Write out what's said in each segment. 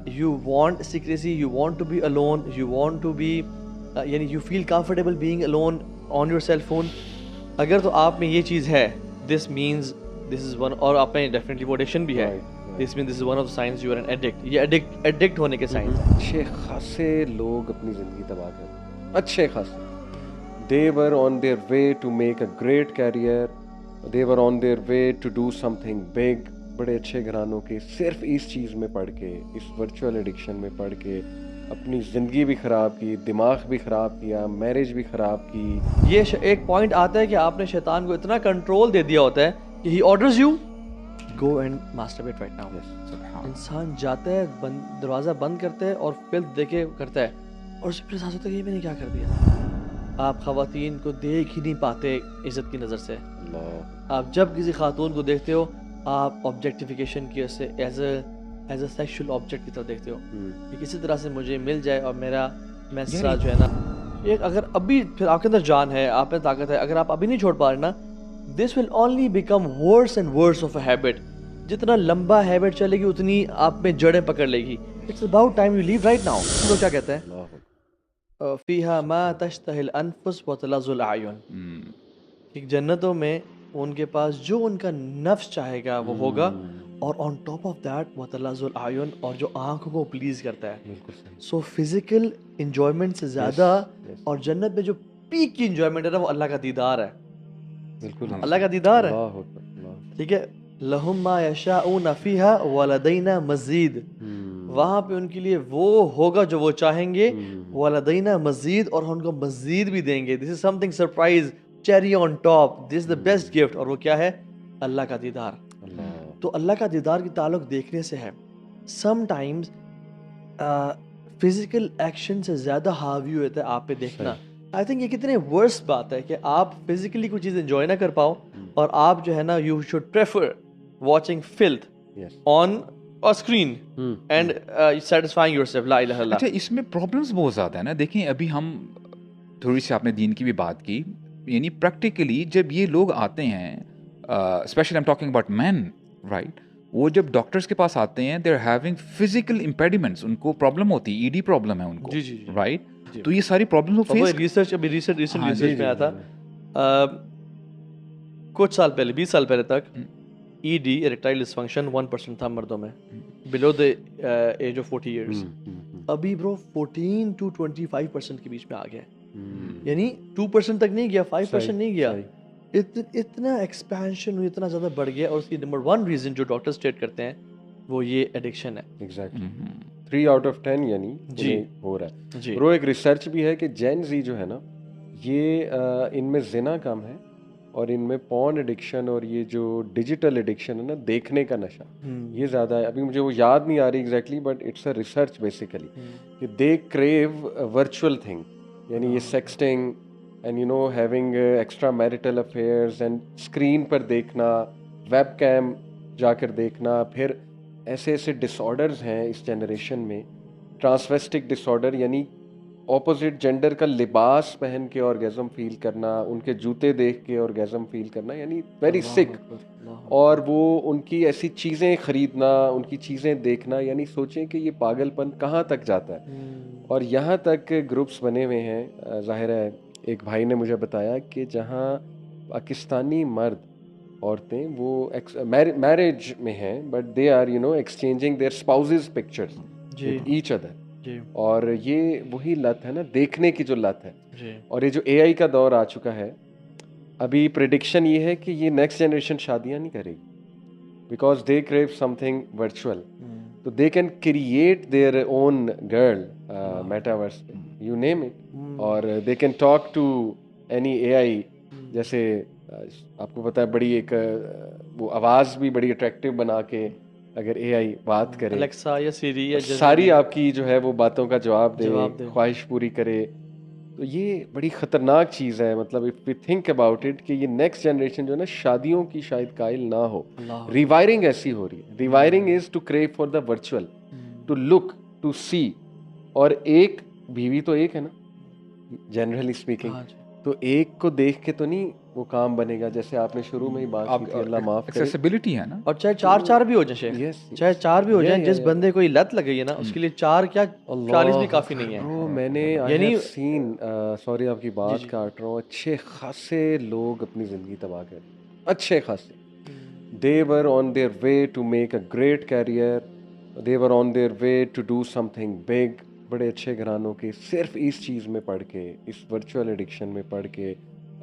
you want secrecy, you want to be alone, you want to be यानी you feel comfortable being alone on your cell phone. अगर तो आप में ये चीज़ है, this means this is one, और आप में definitely वो addiction भी है. This means this is one of the signs you are an addict. ये addict होने के signs हैं. अच्छे खासे लोग अपनी ज़िंदगी तबाह कर, अच्छे खासे. They were on their way to make a great career. They were on their way to do something big. बड़े अच्छे घरानों के सिर्फ इस चीज़ में पढ़ के, इस वर्चुअल एडिक्शन में पढ़ के अपनी ज़िंदगी भी ख़राब की, दिमाग भी ख़राब किया, मैरिज भी ख़राब की. ये एक पॉइंट आता है कि आपने शैतान को इतना कंट्रोल दे दिया होता है कि he orders you go and masturbate right now. इंसान जाता है, दरवाज़ा बंद करता है और फिल्म देखे करता है, और उससे फिर एहसास होता है कि ये मैंने क्या कर दिया. आप ख़वातीन को देख ही नहीं पाते इज़्ज़त की नज़र से. आप जब किसी खातून को देखते हो, आप ऑब्जेक्टिफिकेशन की वजह से एज अ सेक्सुअल ऑब्जेक्ट की तरह देखते हो कि किसी तरह से मुझे मिल जाए और मैं जो है ना, एक अगर अभी फिर आपके अंदर जान है, आप में ताकत है, अगर आप अभी नहीं छोड़ पा रहे ना, this will only become worse and worse of a habit. जितना लंबा हैबिट चलेगी उतनी आप में जड़ें पकड़ लेगी. It's about time you leave right now. तो क्या कहते हैं, फीहा मा तश्तहिल अनफुस व तलज़्ज़ुल अयुन. एक जन्नतों में उनके पास जो उनका नफ्स चाहेगा वो होगा, और ऑन टॉप ऑफ दैट व तलज़्ज़ुल अयुन, और जो आँखों को प्लीज़ करता है. सो फिजिकल इंजॉयमेंट से ज़्यादा और जन्नत में जो पीक की इंजॉयमेंट है ना, वो अल्लाह का दीदार है. बिल्कुल अल्लाह का दीदार है. ठीक है. लहुम मा यशाऊन फीहा व लदैना मज़ीद. वहाँ पे उनके लिए वो होगा जो वो चाहेंगे, व लदैना मज़ीद, और हम उनको मज़ीद भी देंगे. This is something surprise, cherry on top. This is the best gift. और वो क्या है? अल्लाह का दीदार. तो अल्लाह का दीदार की ताल्लुक देखने से है. समटाइम्स फिजिकल एक्शन से ज़्यादा हावी होता है आप पे देखना. आई थिंक ये कितने वर्स्ट बात है कि आप फिजिकली कोई चीज़ एंजॉय ना कर पाओ, और आप जो है ना, you should prefer watching filth on a screen and satisfying yourself. ला इलाहा इल्लल्लाह. अच्छा, इसमें प्रॉब्लम्स बहुत ज़्यादा है ना. देखें, अभी हम थोड़ी सी आपने दीन की भी बात की, यानी प्रैक्टिकली जब ये लोग आते हैं, specially I am talking about man, right, वो जब डॉक्टर्स के पास आते हैं, they are having physical impediments, उनको प्रॉब्लम होती है, ईडी प्रॉब्लम है उनको. जी. राइट. तो ये सारी प्रॉब्लम फेस रिसर्च में आया था कुछ साल पहले, 20 साल पहले तक, ईडी इरेक्टाइल डिसफंक्शन 1% था मर्दों में below the age of 40 years. अभी ब्रो 14 to 25% के बीच में आ गया. यानी 2% तक नहीं गया, 5% नहीं गया. इतना एक्सपेंशन, इतना ज़्यादा बढ़ गया. और उसकी नंबर 1 रीज़न जो डॉक्टर स्टेट करते हैं वो ये एडिक्शन है. एग्जैक्टली. 3 out of 10 यानी जी हो रहा है जी. ब्रो एक रिसर्च भी है कि जेन जी जो है ना, ये इनमें जिना कम है, और इनमें पॉर्न एडिक्शन और ये जो डिजिटल एडिक्शन है ना, देखने का नशा, ये ज़्यादा है. अभी मुझे वो याद नहीं आ रही exactly, but it's a research basically कि दे क्रेव वर्चुअल थिंग, यानी ये sexting and you know having extra marital affairs and screen पर देखना, वेब कैम जाकर देखना. फिर ऐसे ऐसे डिसऑर्डर्स हैं इस जनरेशन में, ट्रांसवेस्टिक डिसऑर्डर, यानी ऑपोजिट जेंडर का लिबास पहन के ऑर्गेज़म फील करना, उनके जूते देख के ऑर्गेज़म फील करना, यानी वेरी सिक. और वो उनकी ऐसी चीज़ें ख़रीदना, उनकी चीज़ें देखना, यानी सोचें कि ये पागलपन कहाँ तक जाता है. और यहाँ तक ग्रुप्स बने हुए हैं. ज़ाहिर है, एक भाई ने मुझे बताया कि जहाँ पाकिस्तानी मर्द औरतें वो मैरिज में हैं, but they are you know exchanging their spouses pictures with each other. और ये वही लत है ना, देखने की जो लत है. और ये जो एआई का दौर आ चुका है, अभी प्रेडिक्शन ये है कि ये नेक्स्ट जनरेशन शादियां नहीं करेगी, because they crave something virtual. तो they can create their own girl metaverse, you name it, और they can talk to any AI. जैसे आपको पता है, बड़ी एक वो आवाज़ भी बड़ी अट्रैक्टिव बना के अगर एआई बात करे, अलेक्सा या सिरी या सारी आपकी जो है वो बातों का जवाब दे, ख्वाहिश पूरी करे. तो ये बड़ी ख़तरनाक चीज़ है. मतलब if we think about it कि ये नेक्स्ट जनरेशन जो है ना, शादियों की शायद कायल ना हो. रिवायरिंग ऐसी हो रही है. Rewiring is to crave for the virtual, to look, to see. और एक बीवी तो एक है ना, जनरली स्पीकिंग. तो एक को देख के तो नहीं वो काम बनेगा, जैसे आपने शुरू में ही बात की थी, अल्लाह माफ करे। एक्सेसिबिलिटी है ना, और चाहे चार भी हो जाए शेख, Yes, yes. चाहे चार भी हो Yeah, जाए, yeah, जिस yeah. बंदे को ये लत लग गई है ना, उसके लिए 4 क्या 40 भी काफी नहीं है। ब्रो मैंने आई यानी- हैव सीन, सॉरी आपकी बात काट रहा हूँ, अच्छे खासे लोग अपनी ज़िंदगी तबाह कर, अच्छे खासे, they were on their way to make a great career, they were on their way to do something big, बड़े अच्छे घरानों के, सिर्फ इस चीज़ में पढ़ के, इस वर्चुअल एडिक्शन में पढ़ के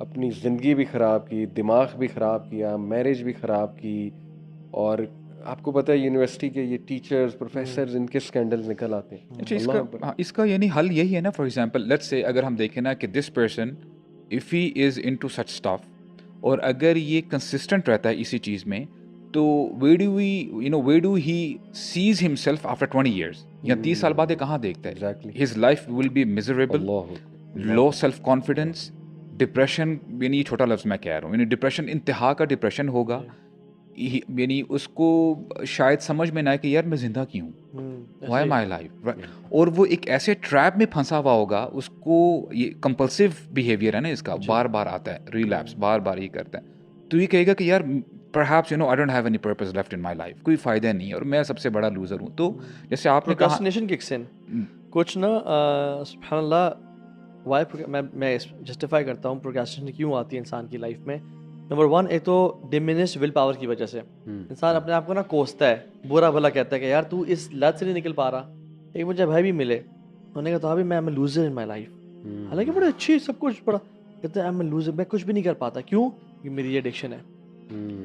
अपनी ज़िंदगी भी ख़राब की, दिमाग भी ख़राब किया, मैरिज भी ख़राब की। और आपको पता है यूनिवर्सिटी के ये टीचर्स प्रोफेसर्स, इनके स्कैंडल्स निकल आते हैं। अच्छा अल्लाह इसका अकबर। हाँ, इसका यानी हल यही है ना, फॉर एग्जांपल लेट्स से अगर हम देखें ना कि this person if he is into such stuff, और अगर ये कंसिस्टेंट रहता है इसी चीज़ में, तो वे do he sees himself after 20 years या 30 साल बाद ये कहाँ देखता है? Exactly. His life will be miserable, Allah low self confidence, depression, यानी ये छोटा लफ्ज़ मैं कह रहा हूँ, यानी डिप्रेशन, इंतहा का डिप्रेशन होगा, यानी उसको शायद समझ में ना आए कि यार मैं जिंदा क्यों हूँ, व्हाई माई लाइफ, और वो एक ऐसे ट्रैप में फंसा हुआ होगा, उसको ये कंपल्सिव बिहेवियर है ना इसका, बार बार आता है रिलैप्स, बार बार ये करता है, तो ये कहेगा कि यार perhaps I don't have any purpose left in my life, कोई फ़ायदा नहीं है और मैं सबसे बड़ा लूज़र हूँ। तो जैसे आपने कहा प्रोक्रेस्टिनेशन किक्स इन, कुछ ना सुब्हानअल्लाह, वाई मैं जस्टिफाई करता हूँ प्रोक्रेस्टिनेशन क्यों आती है इंसान की लाइफ में। नंबर 1, एक तो डिमिनिश्ड विल पावर की वजह से इंसान अपने आप को ना कोसता है, बुरा भला कहता है कि यार तू इस लत से नहीं निकल पा रहा। एक मुझे भाई भी मिले, उन्होंने कहा अभी मैं am loser in my life, हालांकि बड़े अच्छी सब कुछ बड़ा, कहते हैं एम लूजर, मैं कुछ भी नहीं कर पाता, क्यों? क्योंकि मेरी ये एडिक्शन है,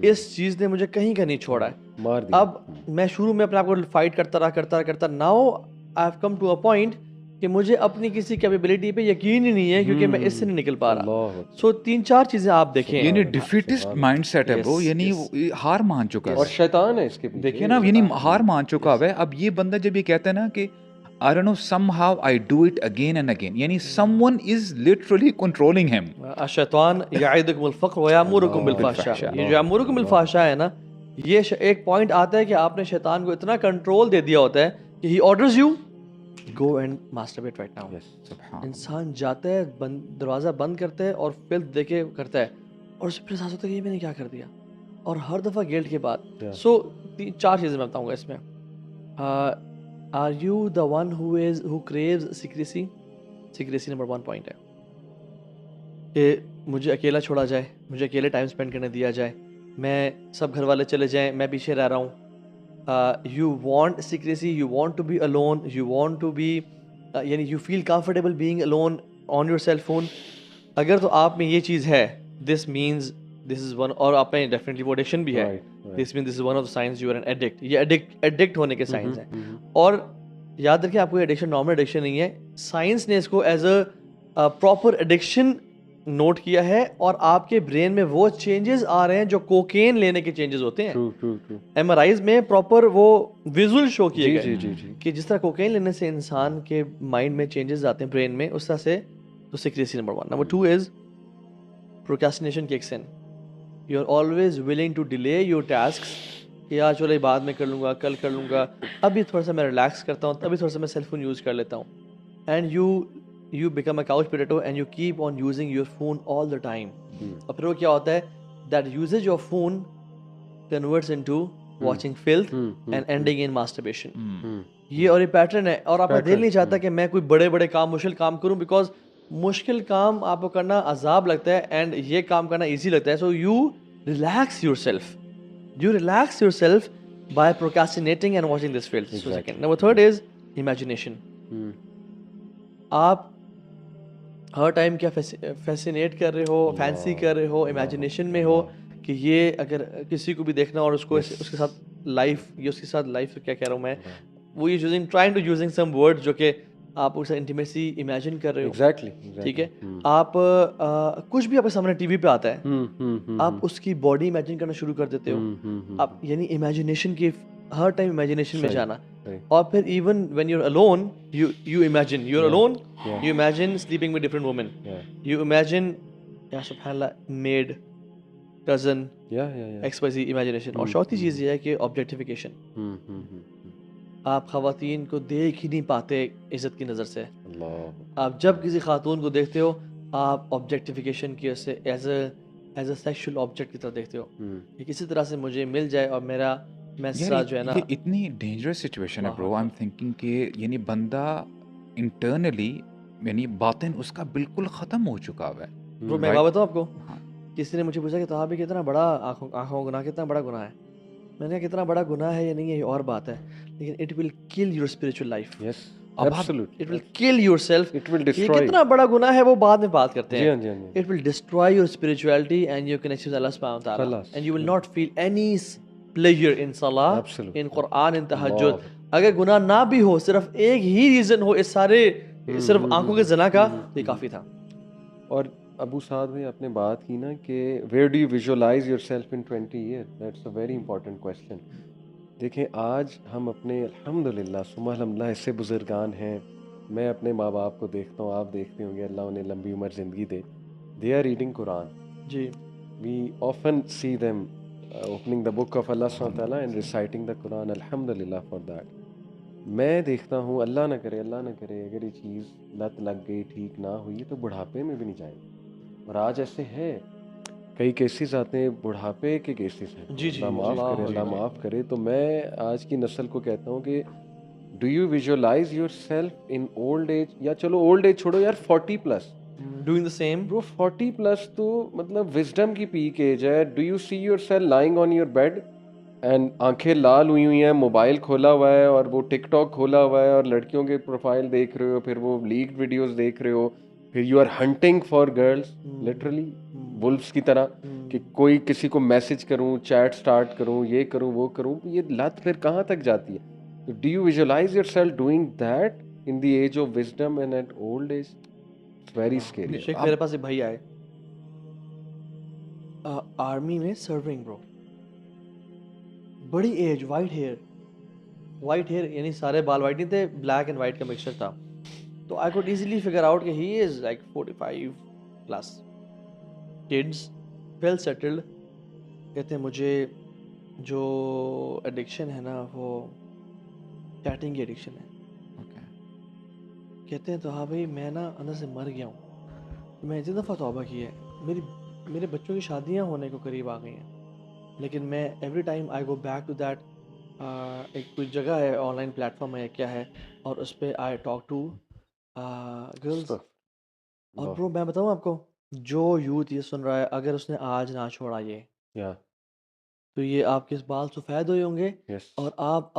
इस चीज़ ने मुझे कहीं का नहीं छोड़ा है, मार दिया। अब मैं शुरू में अपने आप को फाइट करता now I have come to a point कि मुझे अपनी किसी कैपेबिलिटी पे यकीन ही नहीं है, क्योंकि मैं इससे नहीं निकल पा रहा। सो 3-4 चीज़ें आप देखें, यानी डिफीटिस्ट माइंडसेट है ब्रो, यानी वो हार मान चुका है और शैतान है इसके पीछे, देखिए ना, यानी हार मान चुका है। अब ये बंदा जब ये कहता है ना कि I don't know somehow I do it again and again, यानी someone is literally controlling him. शैतान याइदुकुमुल फक्र व यामुरुकुम बिल फहशा, ये जो यामुरुकुम बिल फहशा है ना, ये एक पॉइंट आता है कि आपने शैतान को इतना कंट्रोल दे दिया होता है कि he orders you go and masturbate right now. इंसान जाता है, दरवाज़ा बंद करता है और फिल्थ देके करता है, और उससे फिर एहसास होता है कि ये मैंने क्या कर दिया, और हर दफ़ा गिल्ट के बाद। सो 4 चीज़ें मैं बताऊंगा इसमें। Are you the one who craves secrecy? Secrecy number 1 point है कि मुझे अकेला छोड़ा जाए, मुझे अकेले टाइम स्पेंड करने दिया जाए, मैं सब घर वाले चले जाएं, मैं पीछे रह रहा हूँ। You want secrecy, you want to be alone, you want to be यानी you feel comfortable being alone on your cell phone। अगर तो आप में ये चीज़ है, this means this is one, और आप में डेफिनेटली वो एडिक्शन भी है, this means this is one of the signs you are an addict। ये एडिक्ट होने के साइंस हैं। और याद रखें, आपको एडिक्शन नॉर्मल एडिक्शन नहीं है, साइंस ने इसको as a proper addiction note किया है, और आपके ब्रेन में वो चेंजेस आ रहे हैं जो कोकेन लेने के चेंजेस होते हैं। एमआरआईज में प्रॉपर वो विजुअल शो किए गए कि जिस तरह कोकेन लेने से इंसान के माइंड में चेंजेस आते हैं ब्रेन में, उस तरह से। तो secrecy number 1। Number 2 is procrastination kicks in. You are always willing to delay your tasks, कि यार चलो बाद में कर लूँगा, कल कर लूँगा, अभी थोड़ा सा मैं रिलैक्स करता हूँ, तभी थोड़ा सा मैं सेल फोन यूज़ कर लेता हूँ। And you become a couch potato and you keep on using your phone all the time। और फिर वो क्या होता है, that usage of phone converts into watching filth and ending in masturbation। ये और ये पैटर्न है, और आपका दिल नहीं चाहता कि मैं कोई बड़े बड़े काम, मुश्किल काम करूं, बिकॉज मुश्किल काम आपको करना अजाब लगता है एंड ये काम करना ईजी लगता है। So you relax yourself by procrastinating and watching this filth। So second, number 3 is imagination। आप हर टाइम क्या फैसिनेट कर रहे हो, फैंसी कर रहे हो, इमेजिनेशन में हो कि ये अगर किसी को भी देखना और उसको उसके साथ लाइफ, ये उसके साथ लाइफ क्या कह रहा हूँ मैं, वो ये using trying to using some word जो कि आप उससे इंटीमेसी इमेजिन कर रहे हो। एग्जैक्टली ठीक है। आप कुछ भी आपके सामने टीवी पे आता है, आप उसकी बॉडी इमेजिन करना शुरू कर देते हो। आप यानी इमेजिनेशन की हर टाइम इमेजिनेशन में जाना, और फिर even when you are alone you imagine you're alone, you imagine sleeping with different women, you imagine या सुब्हानअल्लाह maid, cousin, XYZ imagination। और चौथी चीज़ ये है कि ऑब्जेक्टिफिकेशन। आप ख़वातीन को देख ही नहीं पाते इज़्ज़त की नज़र से। आप जब किसी खातून को देखते हो, आप ऑब्जेक्टिफिकेशन की उससे एज अ सेक्सुअल ऑब्जेक्ट की तरह देखते हो कि किसी तरह से मुझे मिल जाए और मेरा यार जो है ना। ये इतनी डेंजरस सिचुएशन है ब्रो। आई एम थिंकिंग कि यानी बंदा इंटरनली यानी बातिन उसका बिल्कुल ख़त्म हो चुका हुआ है। ब्रो मैं राइट। बताऊँ आपको, हाँ। किसी ने मुझे पूछा कि तो भी कितना बड़ा आंखों आंखों का गुनाह कितना बड़ा गुनाह है। मैंने कहा कितना बड़ा गुनाह है या नहीं है ये और बात है, लेकिन it will kill your spiritual life. Yes अब आप absolutely, it will kill yourself. It will ये डिस्ट्रॉय। कितना बड़ा गुनाह है वो बाद में बात करते जी हैं। हाँ, जी हाँ, जी it will destroy your spirituality and your connection with Allah सुब्हानहू व तआला, खलास, and you will not feel any pleasure in सलाह, एब्सोल्युटली, इन कुरान, इन तहज्जुद। वाह। अगर गुनाह ना भी हो, सिर्फ एक ही रीजन हो इस सारे सिर्फ आंखों के जना का, तो ये काफी था। और अबू साद भाई आपने बात की ना कि where do you visualise yourself in 20 year, that's a very important question. देखें आज हम अपने अल्हम्दुलिल्लाह सुम्मा अल्हम्दुलिल्लाह ऐसे बुजुर्गान हैं, मैं अपने माँ बाप को देखता हूँ, आप देखते होंगे, अल्लाह उन्हें लंबी उम्र ज़िंदगी दे, दे आर रीडिंग कुरान। जी we often see them opening the book of Allah सुब्हानहू व तआला एंड रिसाइटिंग द कुरान, अल्हम्दुलिल्लाह फॉर दैट। मैं देखता हूँ अल्लाह ना करे अगर ये चीज़ लत लग गई, ठीक ना हुई तो बुढ़ापे में भी नहीं जाएगी। और आज ऐसे है, कई केसेस आते हैं, बुढ़ापे के केसेस हैं, जी जी अल्लाह माफ़ करे, अल्लाह अल्लाह माफ़ करे। तो मैं आज की नस्ल को कहता हूँ कि do you visualise yourself in old age, या चलो ओल्ड एज छोड़ो यार, 40+। Doing the same. ब्रो 40+ तो मतलब विजडम की पीक एज है। Do you see your self lying on your bed and आंखें लाल हुई हैं, मोबाइल खोला हुआ है और वो टिकटॉक खोला हुआ है और लड़कियों के प्रोफाइल देख रहे हो, फिर वो लीक्ड वीडियोस देख रहे हो, फिर you are hunting for girls literally wolves की तरह, कि कोई किसी को मैसेज करूं, चैट स्टार्ट करूं, ये करूं, वो करूं, ये लत फिर कहाँ तक जाती है? तो do you visualise yourself doing that in the age of wisdom and at old age? It's very scary. शेख मेरे पास एक भाई आए आर्मी में सर्विंग ब्रो, बड़ी एज, वाइट हेयर यानी सारे बाल वाइट नहीं थे, ब्लैक एंड वाइट का मिक्सचर था। तो I could easily figure out कि he is like 45+, kids, well settled. कहते हैं मुझे जो एडिक्शन है ना वो चैटिंग की एडिक्शन है। कहते हैं तो हाँ भाई मैं ना अंदर से मर गया हूँ। मैं इतनी दफ़ा तौबा की है, मेरे बच्चों की शादियाँ होने को करीब आ गई हैं, लेकिन मैं every time I go back to that. एक कोई जगह है, ऑनलाइन प्लेटफॉर्म है क्या है, और उस पर आई टॉक टू गर्ल्स। और ब्रो मैं बताऊँ आपको, जो यूथ ये सुन रहा है, अगर उसने आज ना छोड़ा ये, तो ये आपके बाल सफ़ेद हुए होंगे, और आप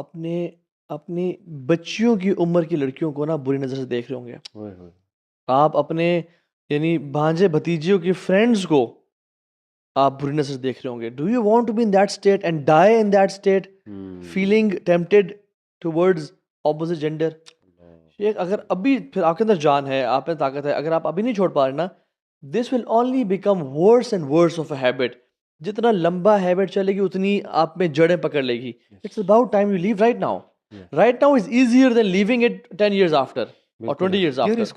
अपनी बच्चियों की उम्र की लड़कियों को ना बुरी नज़र से देख रहे होंगे। आप अपने यानी भांजे भतीजियों की फ्रेंड्स को आप बुरी नज़र से देख रहे होंगे। Do you want to be in that state and die in that state, feeling tempted towards opposite gender? Sheikh अगर अभी फिर आपके अंदर जान है, आप में ताकत है, अगर आप अभी नहीं छोड़ पा रहे ना, this will only become worse and worse of a habit. जितना लंबा हैबिट चलेगी उतनी आप में जड़ें पकड़ लेगी। It's about time you leave right now. Right now is easier than leaving it 10 years after और 20 years यार आफ्टर। इसको